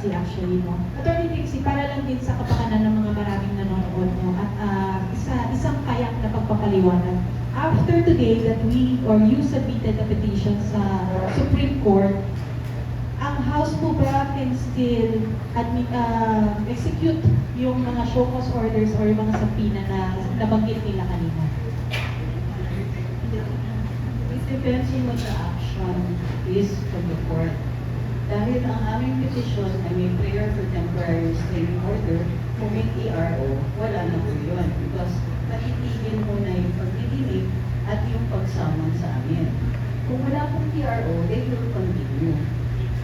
Trixie actually, no? Attorney Trixie, para lang din sa kapakanan ng mga maraming nanonood, no? At isang kayak na pagpapaliwanag. After today that you submitted a petition sa Supreme Court, ang House po ba can still execute yung mga show cause orders or yung mga subpoena na nabanggit nila kanina? It depends on what the action is from the court. Dahil ang aming petition ay may prayer for temporary restraining order, kung may TRO, wala na po yun. Because natitigil mo na yung pagdidinig at yung pagsaman sa amin. Kung wala pong TRO, they will continue.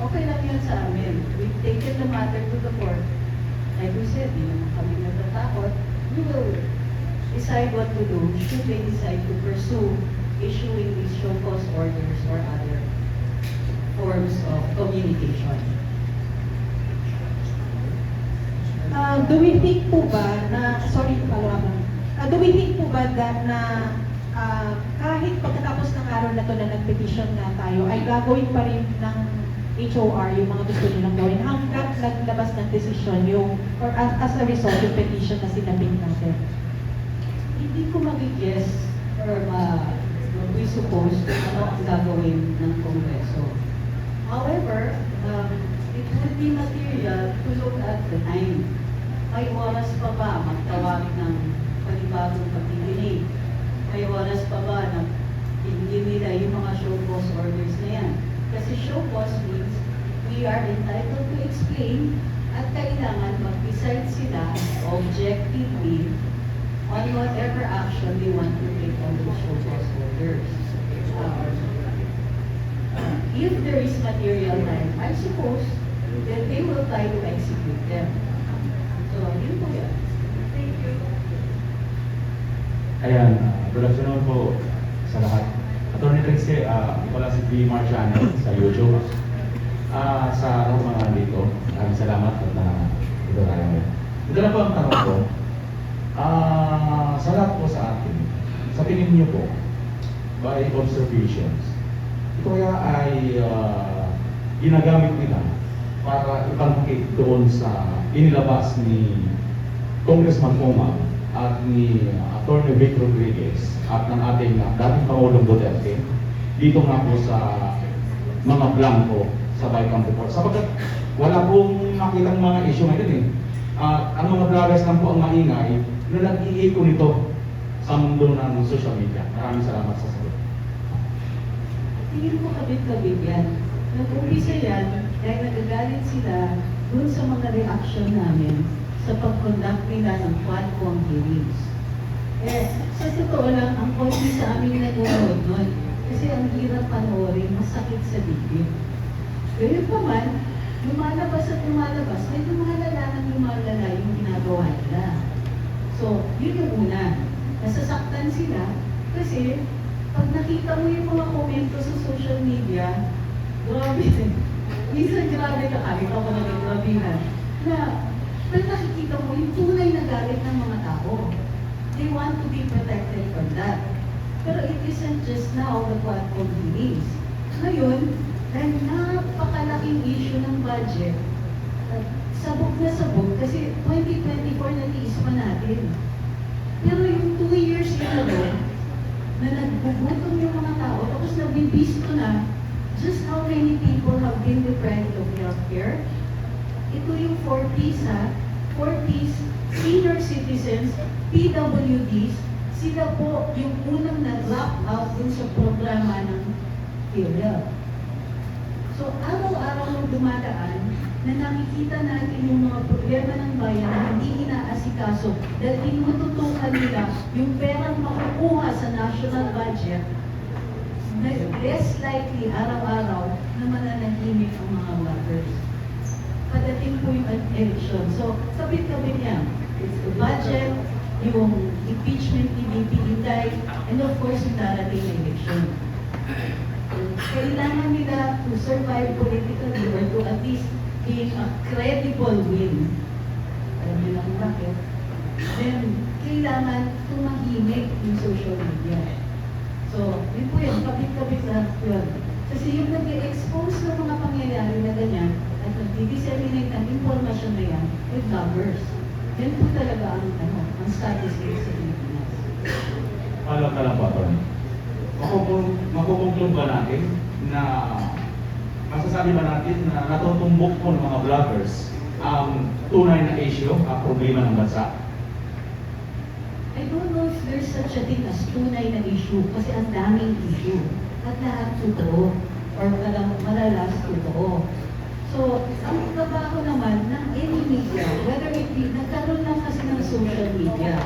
Okay lang yun sa amin. We've taken the matter to the court. Like we said, hindi naman kami natatakot. We will decide what to do should they decide to pursue issuing these show cause orders or other forms of communication. Do we think po ba na, sorry, follow-up lang. Do we think po ba that na kahit pagkatapos ng araw na to na nag-petition na tayo, ay gagawin pa rin ng HOR yung mga gusto nilang gawin hanggang naglabas ng desisyon yung, or as a result, yung petition na sinabing natin? Hindi ko mag-guess or we suppose kung ano ang gagawin ng Kongreso. However, it would be material to look at the time. May oras pa ba magtawag ng panibagong pagdidinig? May oras pa ba na hindi nila yung mga show cause orders na yan? Kasi show cause means we are entitled to explain at kailangan mag-decide sila objectively on whatever action they want to take on the show cause orders. If there is material time, I suppose that they will try to execute them. So, yun po yan. Thank you. Ayan, good afternoon po sa lahat. Attorney Trixie, wala si B. Marciano sa YouTube. Sa araw mga dito, maraming salamat at ito tayo ngayon. Ito na po ang tanong ko. Sa lahat po sa atin, sa tingin niyo po, by observations, ito kaya ay ginagamit nila para ipangkit doon sa inilabas ni Congressman Omar at ni Attorney Vic Rodriguez at ng ating dating Pangulong Duterte dito nga po sa mga blanco sa Bicam report. Sapagkat wala pong makitang mga issue ngayon eh. Ang mga vloggers lang po ang maingay na nag-iiko nito sa mundo ng social media. Maraming salamat sa sagot. Tingin ko kabit-kabit yan. Nag-umpisa yan dahil nagagalit sila dun sa mga reaction namin sa pag-conduct nila ng Quadcom hearings. Sa totoo lang, ang konti sa amin nanonood nun. Kasi ang hirap panoorin, masakit sa bibig. Gayun pa man, lumalabas at lumalabas, may lumalala ng lumalala yung ginagawa nila. So, yun yung una. Nasasaktan sila kasi pag nakita mo yung mga komento sa social media, grabe. Minsan grabe ka, kahit ako naging grabihan, na pag nakikita mo yung tunay na galit ng mga tao. They want to be protected from that. Pero it isn't just now the Quadcom hearings. Ngayon, dahil napakalaking issue ng budget, sabog na sabog, kasi 2024 na-tiis pa natin. Pero yung 2 years ago, na nagbubutom yung mga tao, tapos nabibisto na just how many people have been deprived of healthcare. Ito yung 4Ps ha, 4Ps, senior citizens, PWDs, sila po yung unang nag-lock out dun sa programa ng PhilHealth. So araw-araw nung dumadaan, na nakikita natin yung mga problema ng bayan na hindi inaasikaso dahil tinututukan nila yung perang makukuha sa national budget, na less likely araw-araw na mananahimik ang mga workers. Padating po yung election. So, kabit-kabit yan. It's the budget, yung impeachment ni VP Inday, and of course, yung darating na election. Kailangan nila to survive politically or to at least gain a credible win. Alam niyo na kung bakit. Then, kailangan tumahimik yung social media. So, yun po yun, kabit-kabit lahat yun. Kasi yung nag-expose ng mga pangyayari na ganyan, at nag-disseminate ng informasyon na yan with vloggers. Yan po talaga ang status ngayon sa Pilipinas. Alam ka lang po, Atty. Makukonklud ba natin na masasabi ba natin na natutumbok po ng mga vloggers ang tunay na issue, ang problema ng bansa? I don't know if there's such a thing as tunay na issue kasi ang daming issue at lahat totoo or malalas totoo. So, ang trabaho naman ng any media, whether it be, nagkaroon lang kasi ng social media,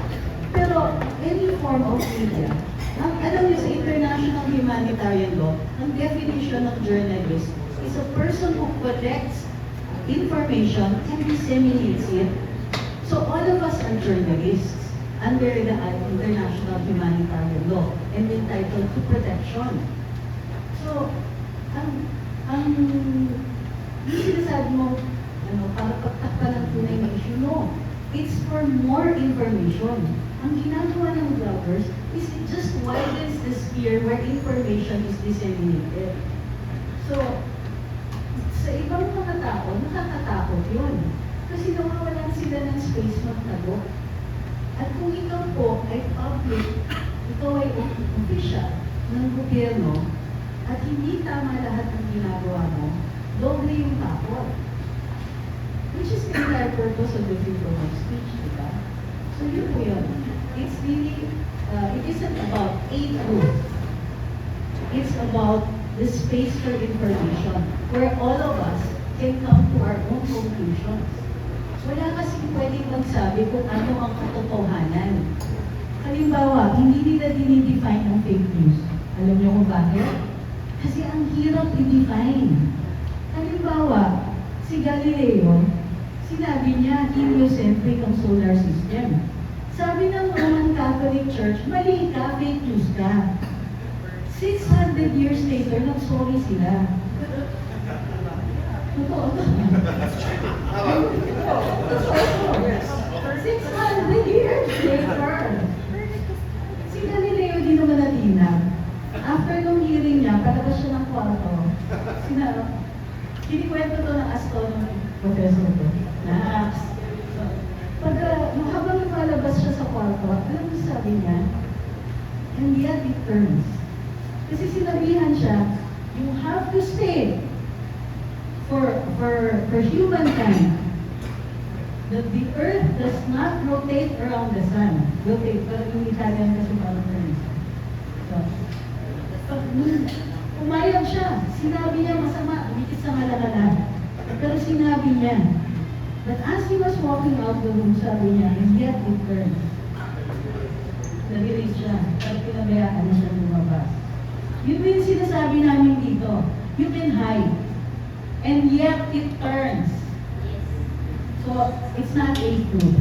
pero any form of media, alam niyo sa international humanitarian law, ang definition ng journalist is a person who collects information and disseminates it. So all of us are journalists under the international humanitarian law and entitled to protection. So, yung sinasabi mo, para pagtakpa ng tunay na issue, no. It's for more information. Ang ginagawa ng vloggers is it just widens the sphere where information is disseminated. So, sa ibang mga tao, nakakatakot yun. Kasi nawawalan sila ng space magtago. At kung ikaw po ay public, ikaw ay official ng gobyerno, at hindi tama lahat ng ginagawa mo, doble yung takot. Which is the entire purpose of the freedom of speech, diba? So yun po yun. It's really, it isn't about a truth. It's about the space for information, where all of us can come to our own conclusions. Wala kasing pwedeng magsabi kung ano ang katotohanan. Halimbawa, hindi nila dinidefine ang fake news. Alam niyo kung bakit? Kasi ang hirap i-define. Halimbawa, si Galileo, sinabi niya, heliocentric ang solar system. Sabi ng Roman Catholic Church, mali ka, fake news ka. 600 years later, nag-sorry sila. Totoo ba? 600 years later. Si Galileo di naman natinag. After nung hearing niya, palabas siya ng kwarto. Kinikwento to ng astronomy professor ko. Habang lumalabas siya sa kwarto, alam mo sabi niya, and yet it turns. Kasi sinabihan siya, you have to stay for humankind that the earth does not rotate around the sun. Rotate, pero yung Italian kasi parang turns. So, umayag siya. Sinabi niya masama, hindi sa malakala. Pero sinabi niya, but as he was walking out the room, sabi niya, and yet it turned. Nag-release siya. At pinabayaan na siya lumabas. Yun yung sinasabi namin dito. You can hide. And yet it turns. So, it's not a truth.